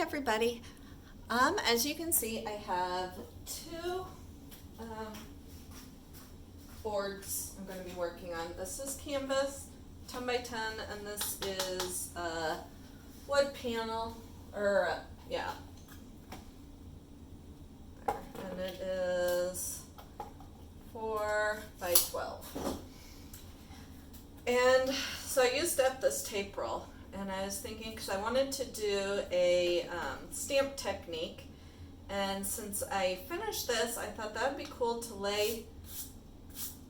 everybody. As you can see, I have two boards I'm going to be working on. This is canvas, 10 by 10, and this is wood panel, and it is 4 by 12. And so I used up this tape roll, and I was thinking, because I wanted to do a stamp technique, and since I finished this, I thought that would be cool to lay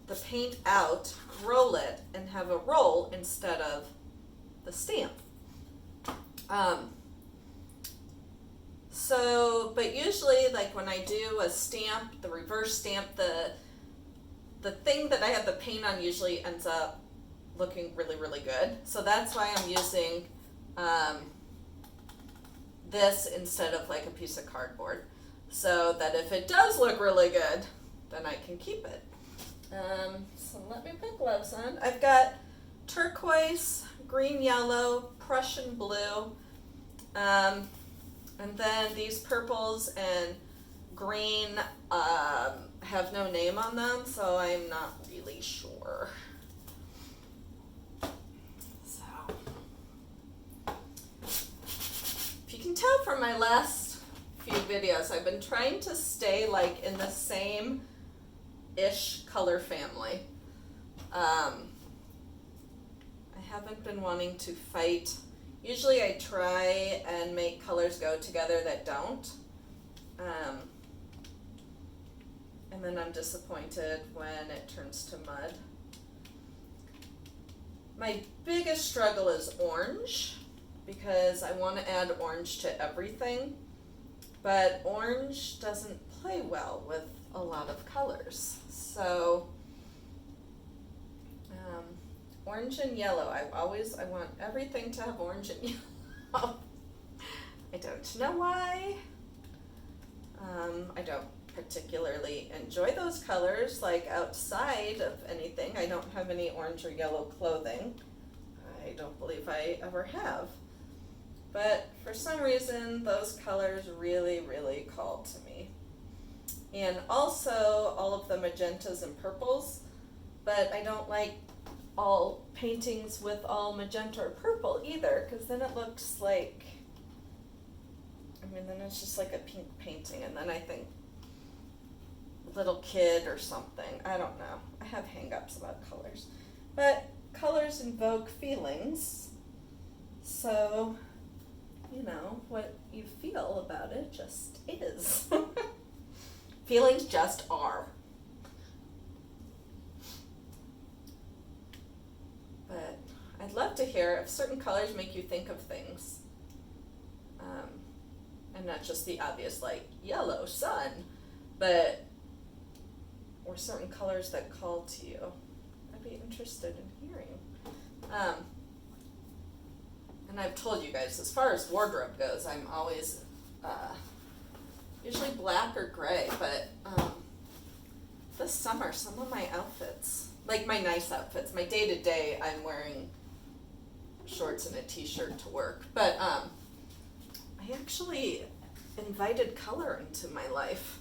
the paint out, roll it, and have a roll instead of the stamp. But usually, like when I do a stamp, the reverse stamp, the thing that I have the paint on usually ends up looking really, really good. So that's why I'm using this instead of like a piece of cardboard, so that if it does look really good, then I can keep it. So let me put gloves on. I've got turquoise, green, yellow, Prussian blue, and then these purples and green have no name on them, so I'm not really sure. If you can tell from my last few videos, I've been trying to stay like in the same-ish color family. I haven't been wanting to fight. Usually I try and make colors go together that don't. And then I'm disappointed when it turns to mud. My biggest struggle is orange, because I want to add orange to everything, but orange doesn't play well with a lot of colors. So orange and yellow, I want everything to have orange and yellow. I don't know why. I don't particularly enjoy those colors, like outside of anything. I don't have any orange or yellow clothing. I don't believe I ever have. But for some reason, those colors really, really call to me. And also all of the magentas and purples, but I don't like all paintings with all magenta or purple either, because then it looks like, then it's just like a pink painting, and then I think little kid or something. I don't know. I have hang-ups about colors. But colors invoke feelings, so what you feel about it just is. Feelings just are. But I'd love to hear if certain colors make you think of things. And not just the obvious, like yellow, sun, or certain colors that call to you. I'd be interested in hearing. And I've told you guys, as far as wardrobe goes, I'm always usually black or gray, but this summer, some of my outfits, like my nice outfits, my day-to-day, I'm wearing shorts and a t-shirt to work, but I actually invited color into my life.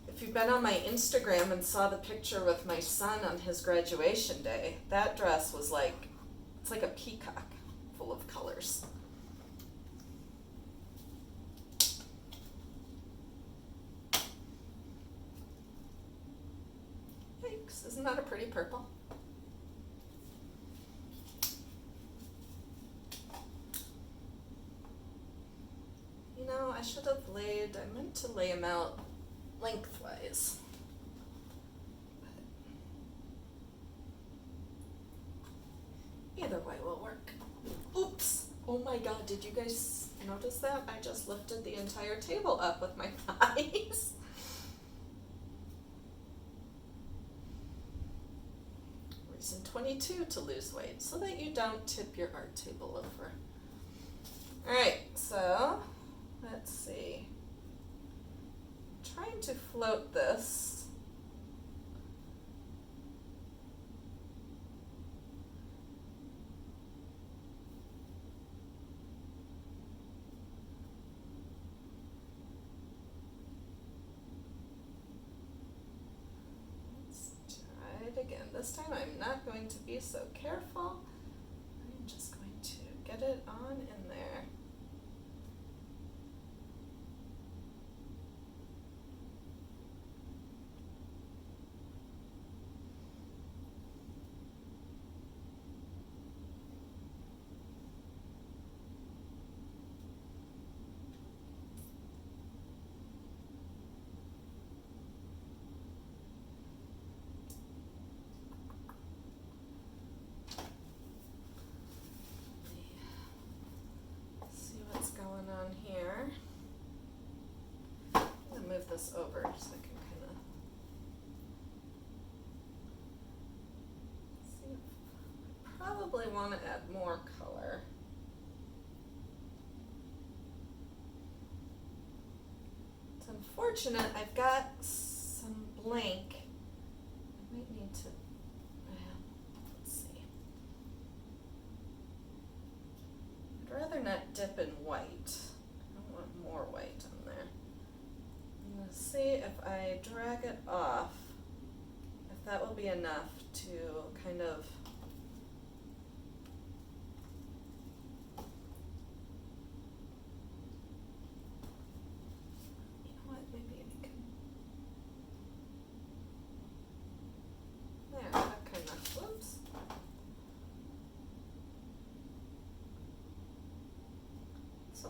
If you've been on my Instagram and saw the picture with my son on his graduation day, that dress was it's like a peacock full of colors. Yikes, isn't that a pretty purple? I meant to lay them out lengthwise. Either way will work. Oops! Oh my god, did you guys notice that? I just lifted the entire table up with my thighs. Reason 22 to lose weight, so that you don't tip your art table over. Alright, so let's see. I'm trying to float this. this time I'm not going to be so careful. I'm just going to get it on in there. Going on here. I'm gonna move this over so I can kind of see. I probably want to add more color. It's unfortunate I've got some blank. I might need to, let's see. I'd rather not dip in white. I don't want more white on there. I'm going to see if I drag it off, if that will be enough to kind of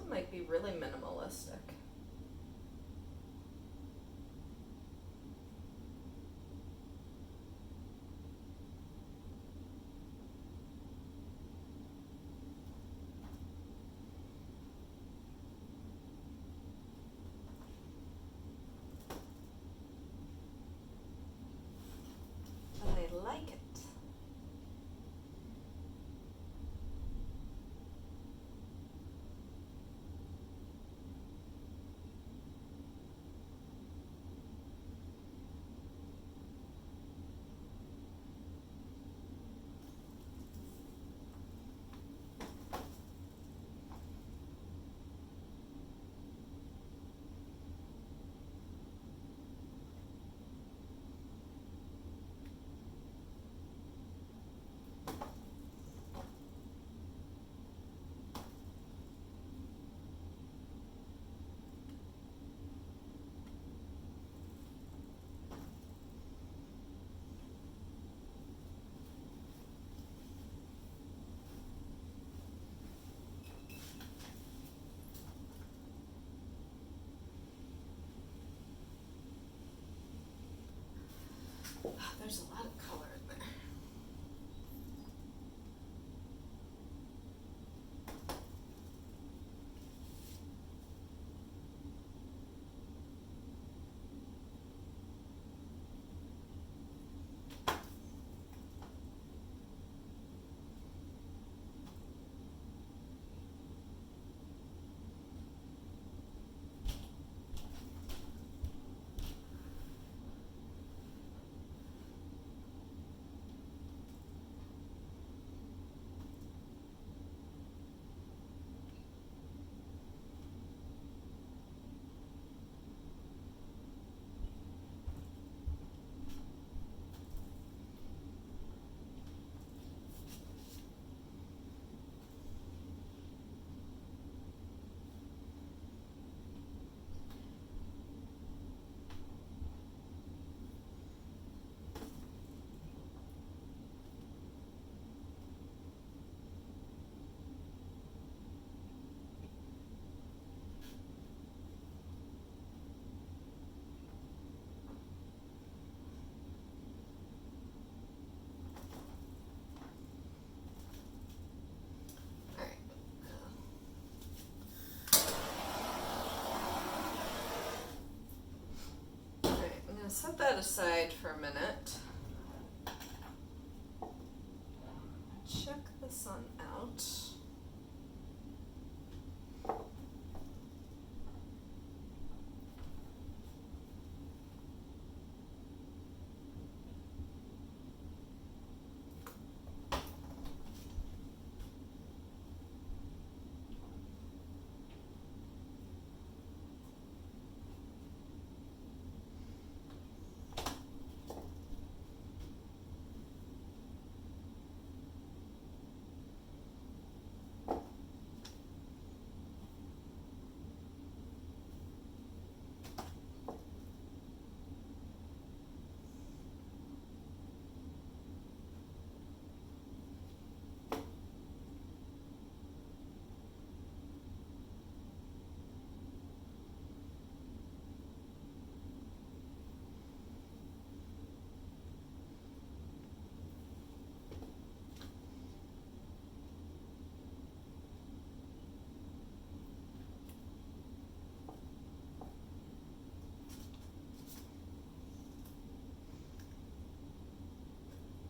might be really minimalistic. But I like it. There's a lot of color in there. Set that aside for a minute. Check the sun out.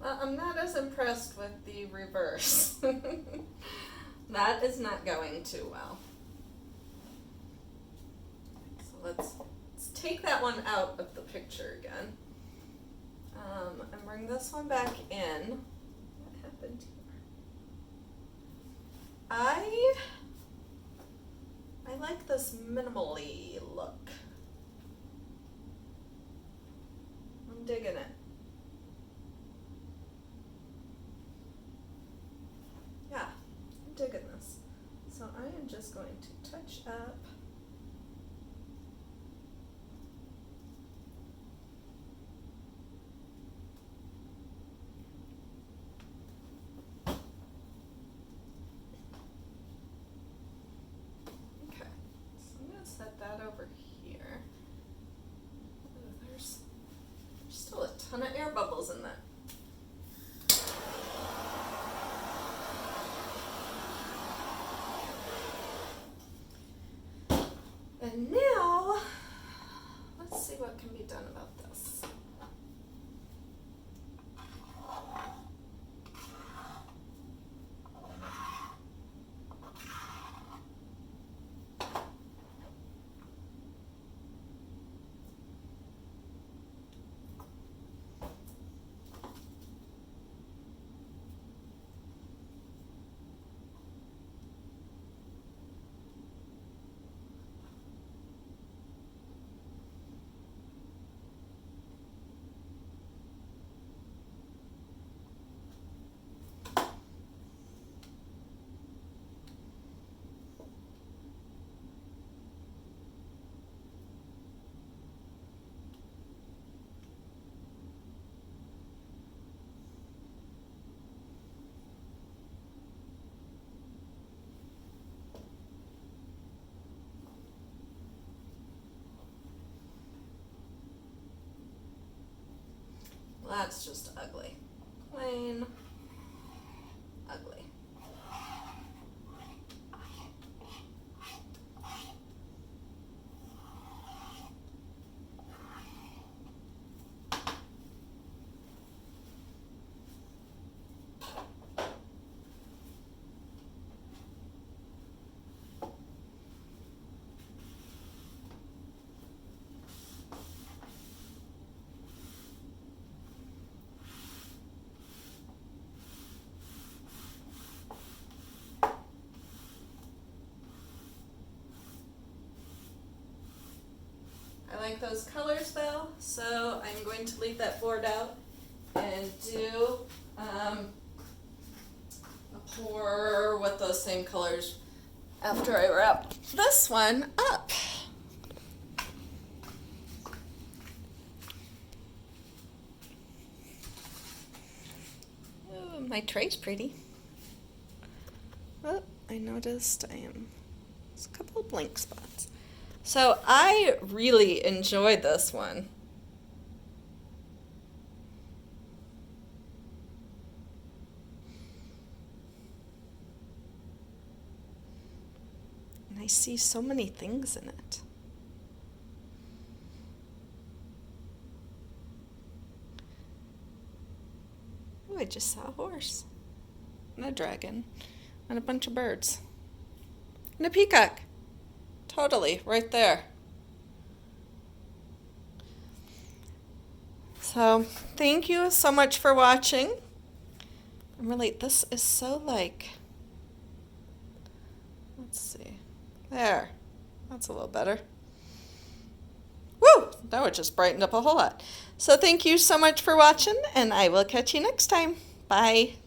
I'm not as impressed with the reverse. That is not going too well. So let's take that one out of the picture again. And bring this one back in. What happened here? I like this minimally look. I'm digging it. Yeah, I'm digging this. So I am just going to touch up. Okay, so I'm going to set that over here. Ooh, there's still a ton of air bubbles in that. And now, let's see what can be done about this. That's just ugly. Plain ugly. I like those colors though, so I'm going to leave that board out and do a pour with those same colors after I wrap this one up. Ooh, my tray's pretty. Oh, I noticed there's a couple of blank spots. So I really enjoyed this one. And I see so many things in it. Oh, I just saw a horse and a dragon and a bunch of birds and a peacock. Totally, right there. So, thank you so much for watching. And really, this is so like, let's see, there, that's a little better. Woo, now it just brightened up a whole lot. So thank you so much for watching, and I will catch you next time. Bye.